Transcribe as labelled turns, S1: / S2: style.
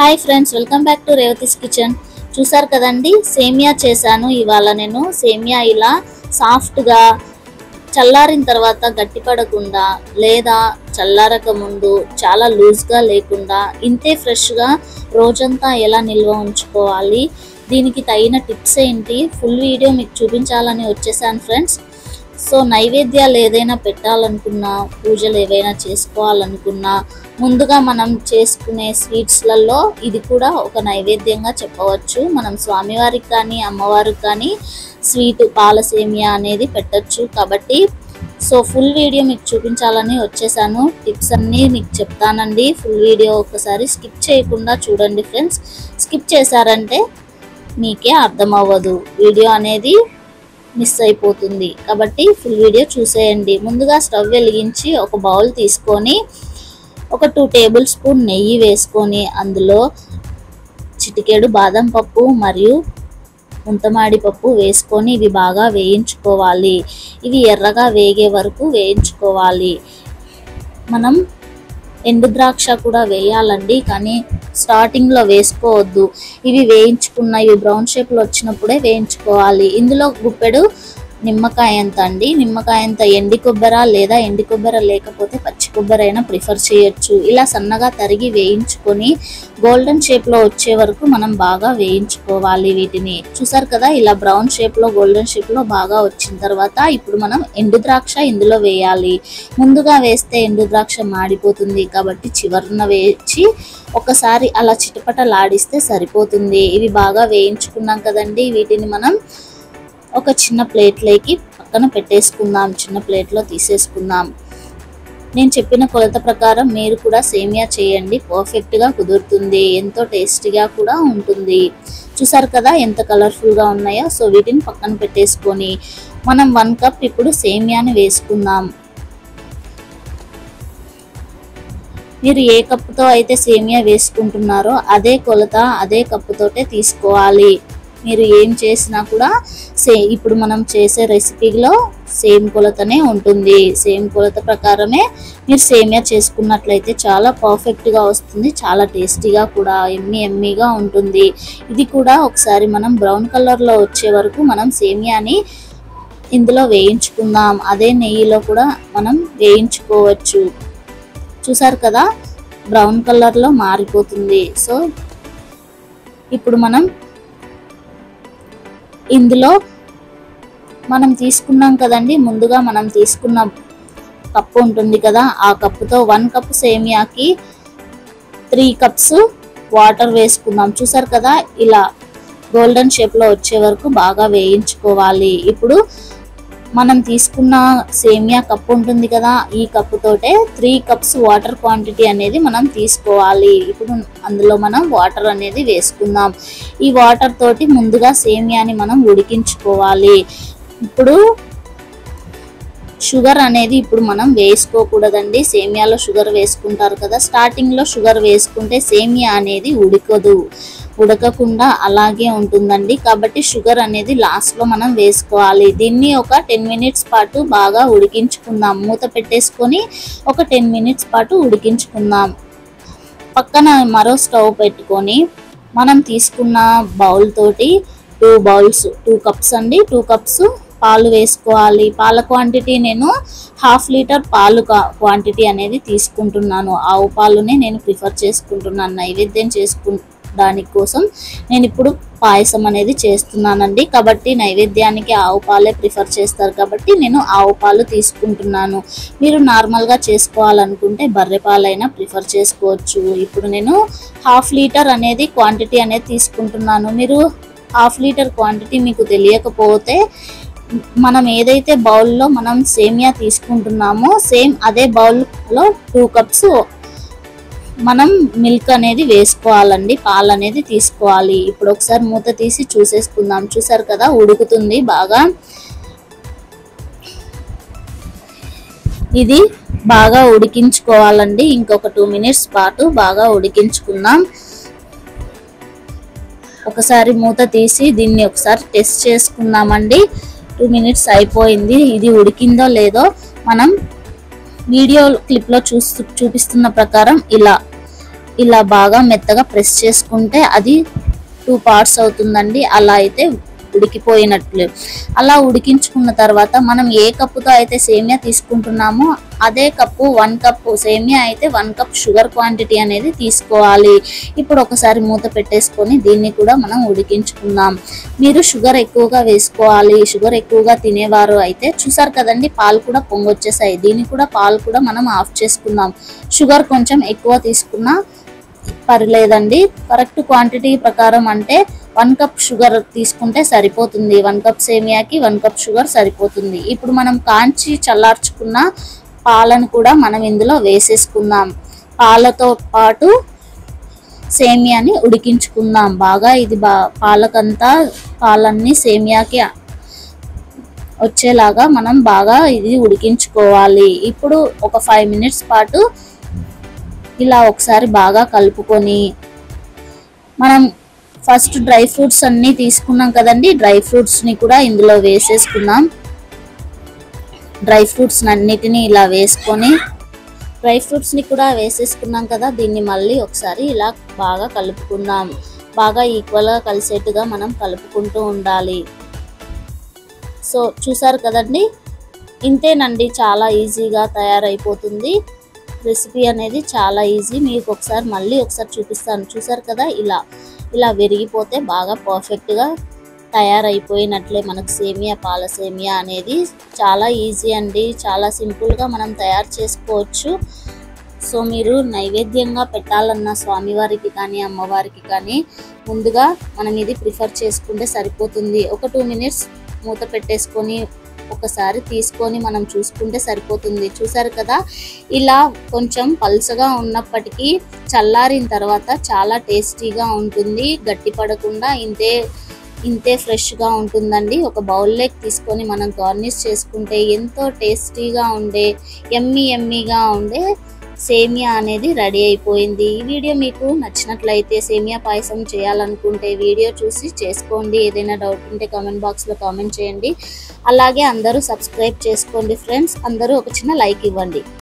S1: Hi friends, welcome back to Revathi's kitchen. చూసారు కదండి, సేమియా చేశాను. ఇవాళ నేను సేమియా ఇలా సాఫ్ట్గా చల్లారిన తర్వాత గట్టిపడకుండా లేదా చల్లారక ముందు చాలా లూజ్గా లేకుండా ఇంతే ఫ్రెష్గా రోజంతా ఎలా నిల్వ ఉంచుకోవాలి, దీనికి తగిన టిప్స్ ఏంటి, ఫుల్ వీడియో మీకు చూపించాలని వచ్చేసాను ఫ్రెండ్స్. సో నైవేద్యాలు ఏదైనా పెట్టాలనుకున్నా, పూజలు ఏవైనా చేసుకోవాలనుకున్నా, ముందుగా మనం చేసుకునే స్వీట్స్లలో ఇది కూడా ఒక నైవేద్యంగా చెప్పవచ్చు. మనం స్వామివారికి కానీ అమ్మవారికి కానీ స్వీట్ పాల సేమియా అనేది పెట్టచ్చు. కాబట్టి సో ఫుల్ వీడియో మీకు చూపించాలని వచ్చేసాను. టిప్స్ అన్నీ మీకు చెప్తానండి. ఫుల్ వీడియో ఒకసారి స్కిప్ చేయకుండా చూడండి ఫ్రెండ్స్. స్కిప్ చేశారంటే మీకే అర్థం అవ్వదు, వీడియో అనేది మిస్ అయిపోతుంది. కాబట్టి ఫుల్ వీడియో చూసేయండి. ముందుగా స్టవ్ వెలిగించి ఒక బౌల్ తీసుకొని ఒక 2 టేబుల్ స్పూన్ నెయ్యి వేసుకొని అందులో చిటికెడు బాదం పప్పు మరియు ముంతమాడి పప్పు వేసుకొని ఇవి బాగా వేయించుకోవాలి. ఇవి ఎర్రగా వేగే వరకు వేయించుకోవాలి. మనం ఎండు ద్రాక్ష కూడా వేయాలండి, కానీ స్టార్టింగ్లో వేసుకోవద్దు. ఇవి వేయించుకున్నవి బ్రౌన్ షేప్లో వచ్చినప్పుడే వేయించుకోవాలి. ఇందులో గుప్పెడు నిమ్మకాయ ఎంత అండి, నిమ్మకాయ ఎంత ఎండి కొబ్బరి లేదా ఎండి కొబ్బరి లేకపోతే పచ్చి కొబ్బరి అయినా ప్రిఫర్ చేయొచ్చు. ఇలా సన్నగా తరిగి వేయించుకొని గోల్డెన్ షేప్లో వచ్చే వరకు మనం బాగా వేయించుకోవాలి. వీటిని చూసారు కదా, ఇలా బ్రౌన్ షేప్లో గోల్డెన్ షేప్లో బాగా వచ్చిన తర్వాత ఇప్పుడు మనం ఎండు ద్రాక్ష ఇందులో వేయాలి. ముందుగా వేస్తే ఎండు ద్రాక్ష మాడిపోతుంది, కాబట్టి చివరన వేయించి ఒకసారి అలా చిటపటలాడిస్తే సరిపోతుంది. ఇవి బాగా వేయించుకున్నాం కదండి, వీటిని మనం ఒక చిన్న ప్లేట్లోకి పక్కన పెట్టేసుకుందాం. చిన్న ప్లేట్లో తీసేసుకుందాం. నేను చెప్పిన కొలత ప్రకారం మీరు కూడా సేమియా చేయండి, పర్ఫెక్ట్గా కుదురుతుంది, ఎంతో టేస్టీగా కూడా ఉంటుంది. చూసారు కదా ఎంత కలర్ఫుల్గా ఉన్నాయో. సో వీటిని పక్కన పెట్టేసుకొని మనం 1 కప్ ఇప్పుడు సేమియాని వేసుకుందాం. మీరు ఏ కప్పుతో అయితే సేమియా వేసుకుంటున్నారో అదే కొలత అదే కప్పుతోటే తీసుకోవాలి. మీరు ఏం చేసినా కూడా ఇప్పుడు మనం చేసే రెసిపీలో సేమ్ కొలతనే ఉంటుంది. సేమ్ కొలత ప్రకారమే మీరు సేమియా చేసుకున్నట్లయితే చాలా పర్ఫెక్ట్గా వస్తుంది, చాలా టేస్టీగా కూడా ఎమ్మీగా ఉంటుంది. ఇది కూడా ఒకసారి మనం బ్రౌన్ కలర్లో వచ్చే వరకు మనం సేమియాని ఇందులో వేయించుకుందాం. అదే నెయ్యిలో కూడా మనం వేయించుకోవచ్చు. చూసారు కదా, బ్రౌన్ కలర్లో మారిపోతుంది. సో ఇప్పుడు మనం ఇందులో మనం తీసుకున్నాం కదండి, ముందుగా మనం తీసుకున్న కప్పు ఉంటుంది కదా, ఆ కప్పుతో 1 కప్ సేమియాకి 3 కప్స్ వాటర్ వేసుకుందాం. చూసారు కదా, ఇలా గోల్డెన్ షేప్లో వచ్చే వరకు బాగా వేయించుకోవాలి. ఇప్పుడు మనం తీసుకున్న సేమియా కప్పు ఉంటుంది కదా, ఈ కప్పుతోటే 3 కప్స్ వాటర్ క్వాంటిటీ అనేది మనం తీసుకోవాలి. ఇప్పుడు అందులో మనం వాటర్ అనేది వేసుకుందాం. ఈ వాటర్ తోటి ముందుగా సేమియాని మనం ఉడికించుకోవాలి. ఇప్పుడు షుగర్ అనేది ఇప్పుడు మనం వేసుకోకూడదండి. సేమియాలో షుగర్ వేసుకుంటారు కదా, స్టార్టింగ్లో షుగర్ వేసుకుంటే సేమియా అనేది ఉడకకుండా అలాగే ఉంటుందండి. కాబట్టి షుగర్ అనేది లాస్ట్లో మనం వేసుకోవాలి. దీన్ని ఒక 10 మినిట్స్ పాటు బాగా ఉడికించుకుందాం. మూత పెట్టేసుకొని ఒక 10 మినిట్స్ పాటు ఉడికించుకుందాం. పక్కన మరో స్టవ్ పెట్టుకొని మనం తీసుకున్న బౌల్ తోటి 2 కప్స్ అండి, 2 కప్స్ పాలు వేసుకోవాలి. పాల క్వాంటిటీ నేను 1/2 లీటర్ పాలు క్వాంటిటీ అనేది తీసుకుంటున్నాను. ఆవు పాలునే నేను ప్రిఫర్ చేసుకుంటున్నాను. నైవేద్యం దాని కోసం నేను ఇప్పుడు పాయసం అనేది చేస్తున్నానండి. కాబట్టి నైవేద్యానికి ఆవు పాలే ప్రిఫర్ చేస్తారు, కాబట్టి నేను ఆవు పాలు తీసుకుంటున్నాను. మీరు నార్మల్గా చేసుకోవాలనుకుంటే బర్రె పాలైనా ప్రిఫర్ చేసుకోవచ్చు. ఇప్పుడు నేను 1/2 లీటర్ అనేది క్వాంటిటీ అనేది తీసుకుంటున్నాను. మీరు 1/2 లీటర్ క్వాంటిటీ మీకు తెలియకపోతే మనం ఏదైతే బౌల్లో మనం సేమియా తీసుకుంటున్నామో సేమ్ అదే బౌల్లో 2 కప్స్ మనం మిల్క్ అనేది వేసుకోవాలండి, పాలు అనేది తీసుకోవాలి. ఇప్పుడు ఒకసారి మూత తీసి చూసేసుకుందాం. చూసారు కదా, ఉడుకుతుంది బాగా. ఇది బాగా ఉడికించుకోవాలండి. ఇంకొక 2 మినిట్స్ పాటు బాగా ఉడికించుకుందాం. ఒకసారి మూత తీసి దీన్ని ఒకసారి టెస్ట్ చేసుకుందామండి. 2 మినిట్స్ అయిపోయింది. ఇది ఉడికిందో లేదో మనం వీడియో క్లిప్లో చూపిస్తున్న ప్రకారం ఇలా ఇలా బాగా మెత్తగా ప్రెస్ చేసుకుంటే అది 2 పార్ట్స్ అవుతుందండి. అలా అయితే ఉడికిపోయినట్లు. అలా ఉడికించుకున్న తర్వాత మనం ఏ కప్పుతో అయితే సేమియా తీసుకుంటున్నామో అదే కప్పు 1 కప్పు సేమియా అయితే 1 కప్ షుగర్ క్వాంటిటీ అనేది తీసుకోవాలి. ఇప్పుడు ఒకసారి మూత పెట్టేసుకొని దీన్ని కూడా మనం ఉడికించుకుందాం. మీరు షుగర్ ఎక్కువగా వేసుకోవాలి. షుగర్ ఎక్కువగా తినేవారు అయితే చూసారు కదండి, పాలు కూడా పొంగొచ్చేసాయి. దీన్ని కూడా పాలు కూడా మనం ఆఫ్ చేసుకుందాం. షుగర్ కొంచెం ఎక్కువ తీసుకున్నా పర్లేదండి. కరెక్ట్ క్వాంటిటీ ప్రకారం అంటే 1 కప్ షుగర్ తీసుకుంటే సరిపోతుంది. 1 కప్ సేమియాకి 1 కప్ షుగర్ సరిపోతుంది. ఇప్పుడు మనం కాంచి చల్లార్చుకున్న పాలను కూడా మనం ఇందులో వేసేసుకుందాం. పాలతో పాటు సేమియాని ఉడికించుకుందాం బాగా. ఇది పాలన్నీ సేమియాకి వచ్చేలాగా మనం బాగా ఇది ఉడికించుకోవాలి. ఇప్పుడు ఒక 5 మినిట్స్ పాటు ఇలా ఒకసారి బాగా కలుపుకొని మనం ఫస్ట్ డ్రై ఫ్రూట్స్ అన్నీ తీసుకున్నాం కదండి, డ్రై ఫ్రూట్స్ని కూడా ఇందులో వేసేసుకుందాం. డ్రై ఫ్రూట్స్ అన్నిటినీ ఇలా వేసుకొని డ్రై ఫ్రూట్స్ని కూడా వేసేసుకున్నాం కదా, దీన్ని మళ్ళీ ఒకసారి ఇలా బాగా కలుపుకుందాం. బాగా ఈక్వల్గా కలిసేట్టుగా మనం కలుపుకుంటూ ఉండాలి. సో చూసారు కదండి, ఇంతేనండి, చాలా ఈజీగా తయారైపోతుంది. రెసిపీ అనేది చాలా ఈజీ. మీకు ఒకసారి మళ్ళీ చూపిస్తాను. చూసారు కదా, ఇలా విరిగిపోతే బాగా పర్ఫెక్ట్గా తయారైపోయినట్లే మనకు సేమియా, పాల సేమియా అనేది. చాలా ఈజీ అండి, చాలా సింపుల్గా మనం తయారు చేసుకోవచ్చు. సో మీరు నైవేద్యంగా పెట్టాలన్న స్వామివారికి కానీ అమ్మవారికి కానీ ముందుగా మనం ఇది ప్రిఫర్ చేసుకుంటే సరిపోతుంది. ఒక 2 మినిట్స్ మూత పెట్టేసుకొని ఒకసారి తీసుకొని మనం చూసుకుంటే సరిపోతుంది. చూసారు కదా, ఇలా కొంచెం పల్చగా ఉన్నప్పటికీ చల్లారిన తర్వాత చాలా టేస్టీగా ఉంటుంది. గట్టి పడకుండా ఇంతే ఫ్రెష్గా ఉంటుందండి. ఒక బౌల్లోకి తీసుకొని మనం గార్నిష్ చేసుకుంటే ఎంతో టేస్టీగా ఉండే ఎమ్మీగా ఉండే సేమియా అనేది రెడీ అయిపోయింది. ఈ వీడియో మీకు నచ్చినట్లయితే సేమియా పాయసం చేయాలనుకుంటే వీడియో చూసి చేసుకోండి. ఏదైనా డౌట్ ఉంటే కామెంట్ బాక్స్లో కామెంట్ చేయండి. అలాగే అందరూ సబ్స్క్రైబ్ చేసుకోండి ఫ్రెండ్స్. అందరూ ఒక చిన్న లైక్ ఇవ్వండి.